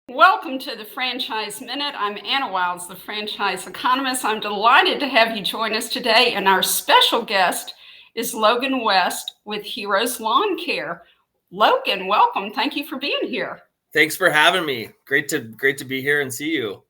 Welcome to the Franchise Minute. I'm Anna Wiles, the franchise economist. I'm delighted to have you join us today. And our special guest is Logan West with Heroes Lawn Care. Logan, welcome. Thank you for being here. Thanks for having me. Great to be here and see you.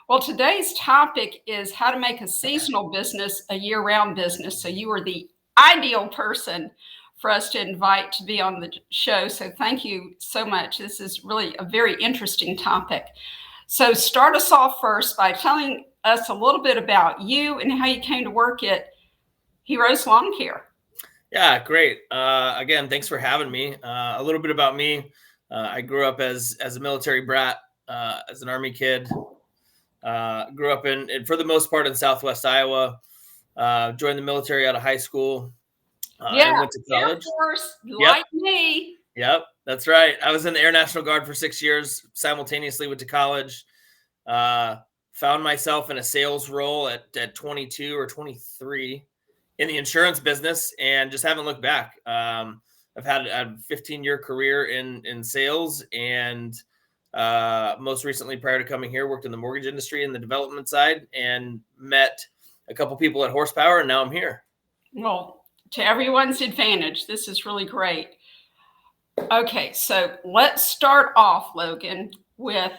Well, today's topic is how to make a seasonal business a year-round business. So you are the ideal person for us to invite to be on the show. So thank you so much. This is really a very interesting topic. So start us off first by telling us a little bit about you and how you came to work at Heroes Lawn Care. Yeah, great. Again, thanks for having me. A little bit about me. I grew up as a military brat, as an Army kid. Grew up for the most part, in Southwest Iowa. Joined the military out of high school. Yeah, and went to college. Air Force, like me. Yep, that's right. I was in the Air National Guard for 6 years, simultaneously went to college. Found myself in a sales role at 22 or 23 in the insurance business and just haven't looked back. I've had a 15-year career in sales, and most recently, prior to coming here, worked in the mortgage industry in the development side and met a couple people at Horsepower, and now I'm here. Well, to everyone's advantage, this is really great. Okay, so let's start off, Logan, with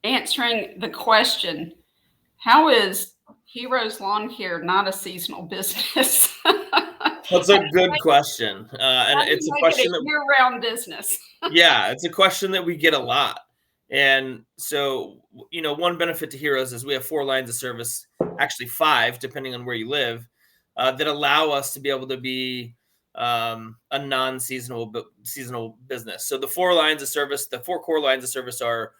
answering the question, how is Heroes Lawn Care not a seasonal business? That's a good question. And it's a question that year-round business. Yeah, it's a question that we get a lot. And so, one benefit to Heroes is we have 4 lines of service, actually 5, depending on where you live, that allow us to be able to be a non-seasonal seasonal business. So the 4 lines of service, the 4 core lines of service are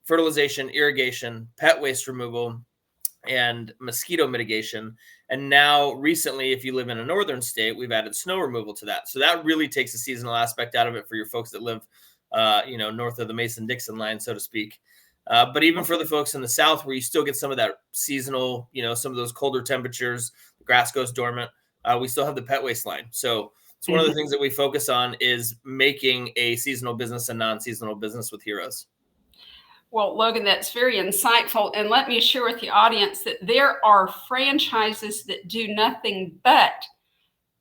fertilization, irrigation, pet waste removal, and mosquito mitigation. And now recently, if you live in a northern state, we've added snow removal to that. So that really takes the seasonal aspect out of it for your folks that live, north of the Mason-Dixon line, so to speak. But even for the folks in the south, where you still get some of that seasonal, some of those colder temperatures, the grass goes dormant, we still have the pet waste line. So it's one of the things that we focus on is making a seasonal business a non-seasonal business with Heroes. Well, Logan, that's very insightful. And let me share with the audience that there are franchises that do nothing but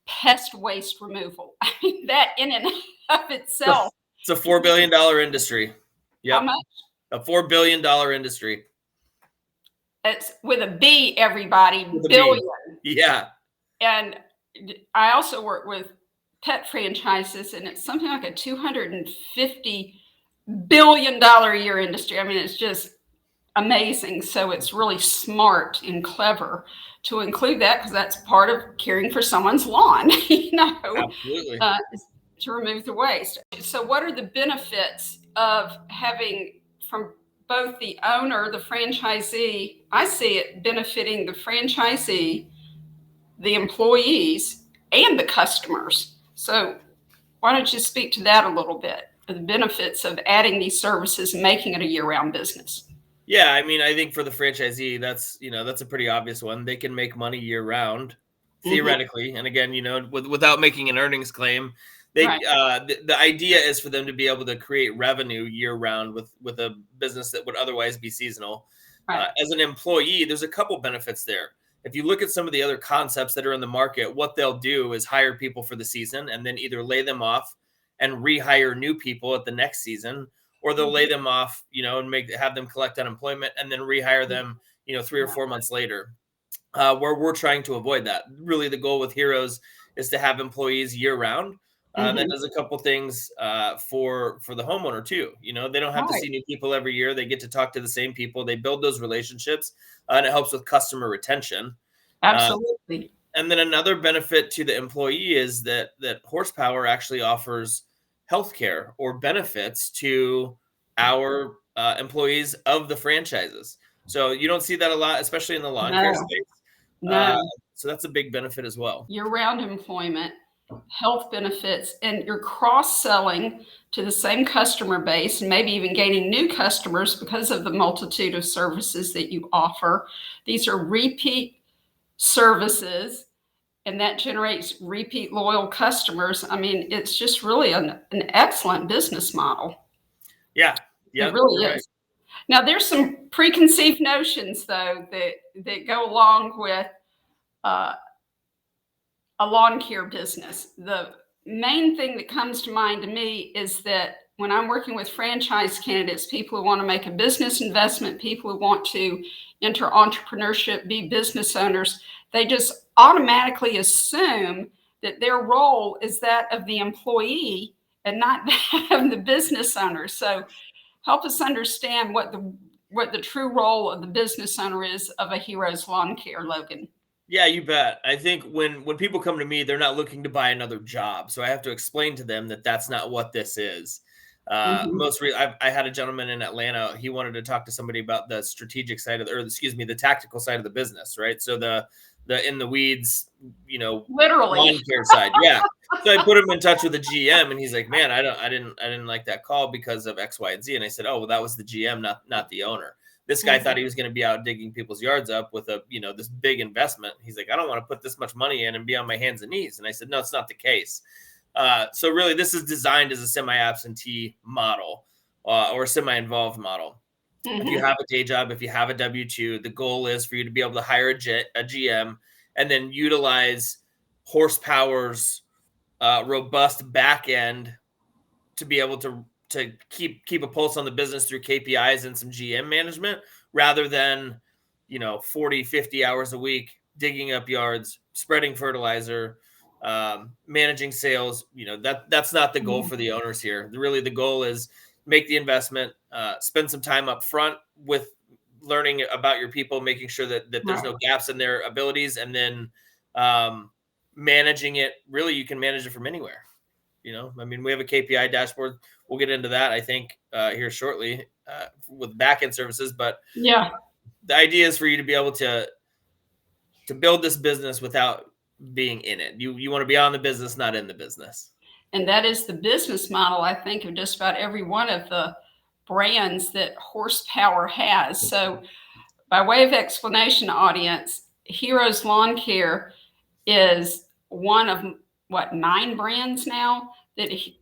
pest waste removal. I mean, that in and of itself. It's a $4 billion industry. Yep. How much? A $4 billion industry. It's with a B, everybody, billion. Yeah. And I also work with pet franchises, and it's something like a $250 billion a year industry. I mean, it's just amazing. So it's really smart and clever to include that, because that's part of caring for someone's lawn, Absolutely. To remove the waste. So what are the benefits of having, from both the owner, the franchisee? I see it benefiting the franchisee, the employees, and the customers. So why don't you speak to that a little bit, the benefits of adding these services and making it a year-round business? Yeah, I mean, I think for the franchisee, that's a pretty obvious one. They can make money year-round, theoretically. And again, without making an earnings claim, the idea is for them to be able to create revenue year-round with a business that would otherwise be seasonal. Right. As an employee, there's a couple benefits there. If you look at some of the other concepts that are in the market, what they'll do is hire people for the season and then either lay them off and rehire new people at the next season, or they'll lay them off, and have them collect unemployment and then rehire them, 3 or 4 months later. Where we're trying to avoid that. Really, the goal with Heroes is to have employees year round. That does a couple things for the homeowner too. They don't have to see new people every year. They get to talk to the same people. They build those relationships, and it helps with customer retention. Absolutely. And then another benefit to the employee is that Horsepower actually offers healthcare or benefits to our employees of the franchises. So you don't see that a lot, especially in the lawn care space. No. So that's a big benefit as well. Year-round employment, health benefits, and you're cross-selling to the same customer base, and maybe even gaining new customers because of the multitude of services that you offer. These are repeat services, and that generates repeat loyal customers. I mean, it's just really an excellent business model. Yeah, It really is. Right. Now, there's some preconceived notions, though, that go along with a lawn care business. The main thing that comes to mind to me is that when I'm working with franchise candidates, people who want to make a business investment, people who want to enter entrepreneurship, be business owners, they just automatically assume that their role is that of the employee and not that of the business owner. So help us understand what the true role of the business owner is of a Heroes Lawn Care, Logan. Yeah, you bet. I think when people come to me, they're not looking to buy another job. So I have to explain to them that that's not what this is. I had a gentleman in Atlanta. He wanted to talk to somebody about the strategic side of the tactical side of the business, right? So the in the weeds, literally lawn care side. Yeah. So I put him in touch with the GM, and he's like, "Man, I didn't like that call because of X, Y, and Z." And I said, "Oh, well, that was the GM, not the owner." This guy thought he was going to be out digging people's yards up with this big investment. He's like, "I don't want to put this much money in and be on my hands and knees." And I said, "No, it's not the case." So really, this is designed as a semi-absentee model or semi-involved model. If you have a day job, if you have a W-2, the goal is for you to be able to hire a GM and then utilize Horsepower's robust back end to be able to keep a pulse on the business through KPIs and some GM management, rather than 40, 50 hours a week digging up yards, spreading fertilizer, managing sales. That's not the goal for the owners here. Really, the goal is make the investment, spend some time up front with learning about your people, making sure that there's no gaps in their abilities, and then managing it. Really, you can manage it from anywhere. We have a KPI dashboard. We'll get into that, I think, here shortly with back-end services. But yeah, the idea is for you to be able to build this business without being in it. You want to be on the business, not in the business. And that is the business model, I think, of just about every one of the brands that Horsepower has. So by way of explanation, audience, Heroes Lawn Care is one of 9 brands now that is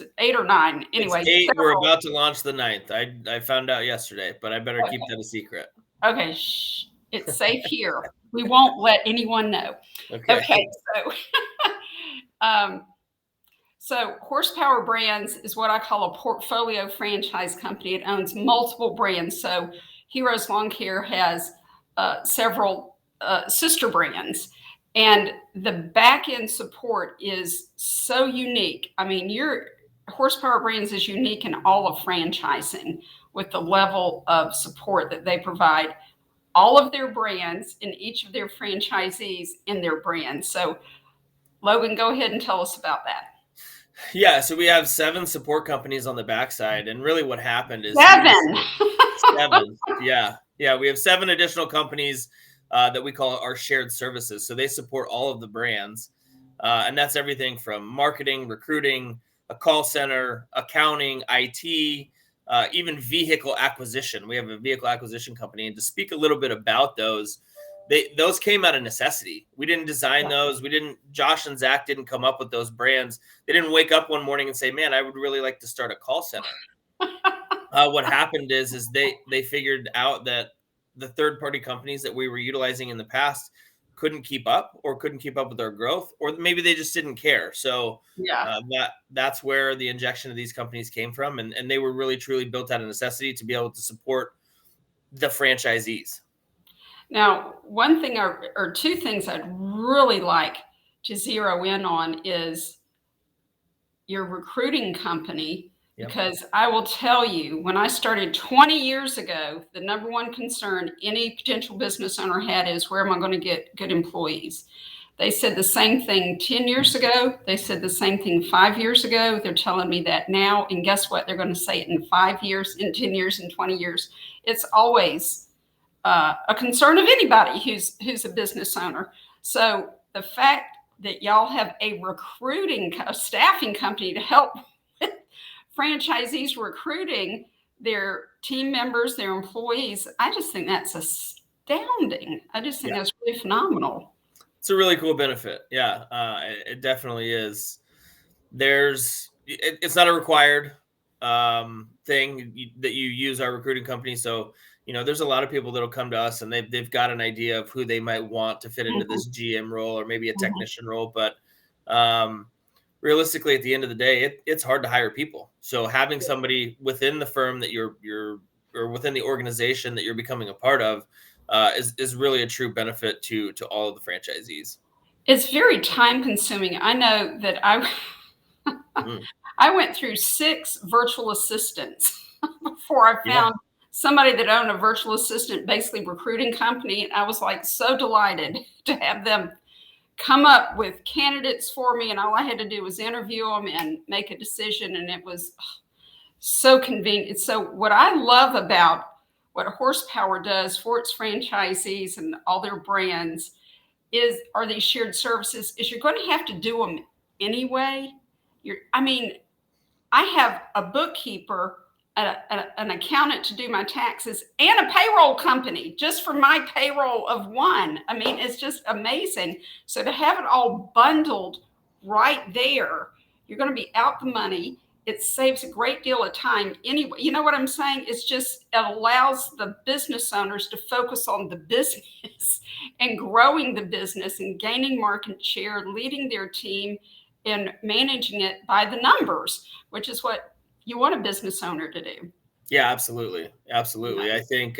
it 8 or 9? Anyway, it's 8. We're about to launch the 9th. I found out yesterday, but I better keep that a secret. Okay, it's safe here. We won't let anyone know. Okay, so Horsepower Brands is what I call a portfolio franchise company. It owns multiple brands. So Heroes Lawn Care has several sister brands. And the back-end support is so unique. I mean, your Horsepower Brands is unique in all of franchising with the level of support that they provide all of their brands and each of their franchisees in their brands. So Logan, go ahead and tell us about that. Yeah, so we have 7 support companies on the backside, and really what happened is 7. 7. Yeah, we have 7 additional companies that we call our shared services. So they support all of the brands, and that's everything from marketing, recruiting, a call center, accounting, IT, even vehicle acquisition. We have a vehicle acquisition company, and to speak a little bit about those. Those came out of necessity. We didn't design those. Josh and Zach didn't come up with those brands. They didn't wake up one morning and say, "Man, I would really like to start a call center." What happened is they figured out that the third-party companies that we were utilizing in the past couldn't keep up with our growth, or maybe they just didn't care. So that's where the injection of these companies came from. And they were really, truly built out of necessity to be able to support the franchisees. Now, one thing or 2 things I'd really like to zero in on is your recruiting company, because I will tell you, when I started 20 years ago, the number one concern any potential business owner had is, where am I going to get good employees? They said the same thing 10 years ago. They said the same thing 5 years ago. They're telling me that now. And guess what? They're going to say it in 5 years, in 10 years, in 20 years. It's always a concern of anybody who's a business owner. So the fact that y'all have a staffing company to help with franchisees recruiting their team members, their employees, I just think that's astounding. I just think that's really phenomenal. It's a really cool benefit. Yeah, it definitely is. It's not a required thing that you use our recruiting company. So, there's a lot of people that'll come to us and they've got an idea of who they might want to fit into this GM role or maybe a technician role. But realistically, at the end of the day, it's hard to hire people. So having somebody within the firm that you're or within the organization that you're becoming a part of is really a true benefit to all of the franchisees. It's very time consuming. I know that I went through 6 virtual assistants before I found somebody that owned a virtual assistant, basically recruiting company. And I was like so delighted to have them come up with candidates for me. And all I had to do was interview them and make a decision. And it was so convenient. So what I love about what Horsepower does for its franchisees and all their brands are these shared services, is you're going to have to do them anyway. I have a bookkeeper, an accountant to do my taxes, and a payroll company just for my payroll of one. I mean, it's just amazing. So to have it all bundled right there, you're going to be out the money. It saves a great deal of time anyway. You know what I'm saying? It allows the business owners to focus on the business and growing the business and gaining market share, leading their team and managing it by the numbers, which is what you want a business owner to do. Yeah, absolutely. Absolutely. Yeah. I think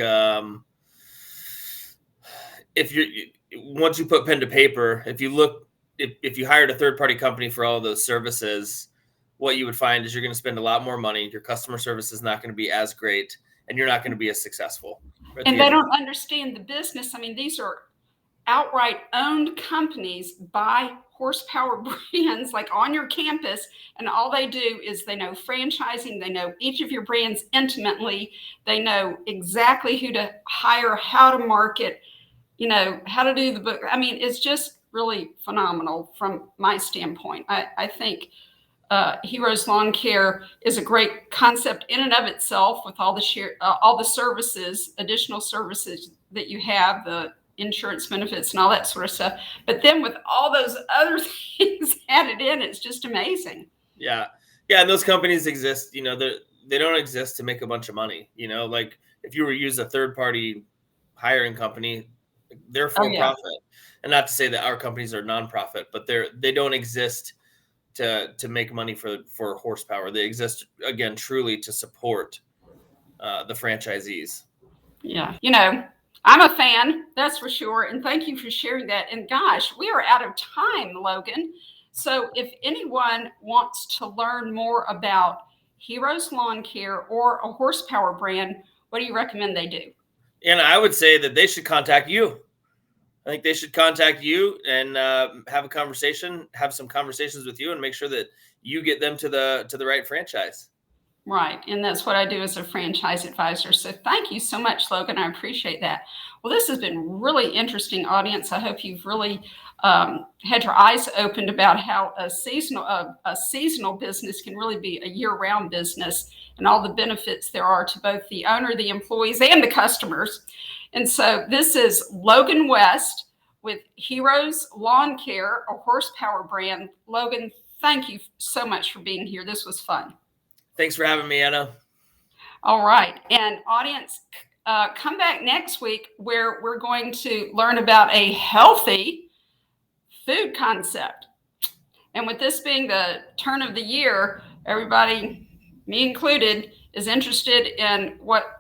once you put pen to paper, if you hired a third-party company for all of those services, what you would find is you're going to spend a lot more money. Your customer service is not going to be as great, and you're not going to be as successful. And they don't understand the business. I mean, these are outright owned companies by Horsepower brands, like on your campus, and all they do is they know franchising. They know each of your brands intimately. They know exactly who to hire, how to market, how to do the book. I mean, it's just really phenomenal from my standpoint. I think Heroes Lawn Care is a great concept in and of itself, with all the services, additional services that you have, the insurance benefits and all that sort of stuff. But then with all those other things added in, it's just amazing. Yeah. And those companies exist, they don't exist to make a bunch of money. Like if you were to use a third party hiring company, they're for profit. And not to say that our companies are nonprofit, but they don't exist to make money for Horsepower. They exist, again, truly to support the franchisees. Yeah. I'm a fan, that's for sure. And thank you for sharing that. And gosh, we are out of time, Logan. So if anyone wants to learn more about Heroes Lawn Care or a Horsepower brand, what do you recommend they do? And I would say that they should contact you. I think they should contact you and have some conversations with you, and make sure that you get them to the right franchise. Right. And that's what I do as a franchise advisor. So thank you so much, Logan. I appreciate that. Well, this has been really interesting, audience. I hope you've really had your eyes opened about how a seasonal business can really be a year-round business, and all the benefits there are to both the owner, the employees, and the customers. And so this is Logan West with Heroes Lawn Care, a Horsepower brand. Logan, thank you so much for being here. This was fun. Thanks for having me, Anna. All right. And audience, come back next week, where we're going to learn about a healthy food concept. And with this being the turn of the year, everybody, me included, is interested in what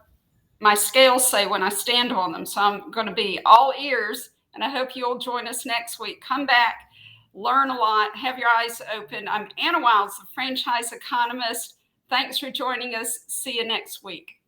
my scales say when I stand on them. So I'm going to be all ears, and I hope you'll join us next week. Come back, learn a lot, have your eyes open. I'm Anna Wiles, the franchise economist. Thanks for joining us. See you next week.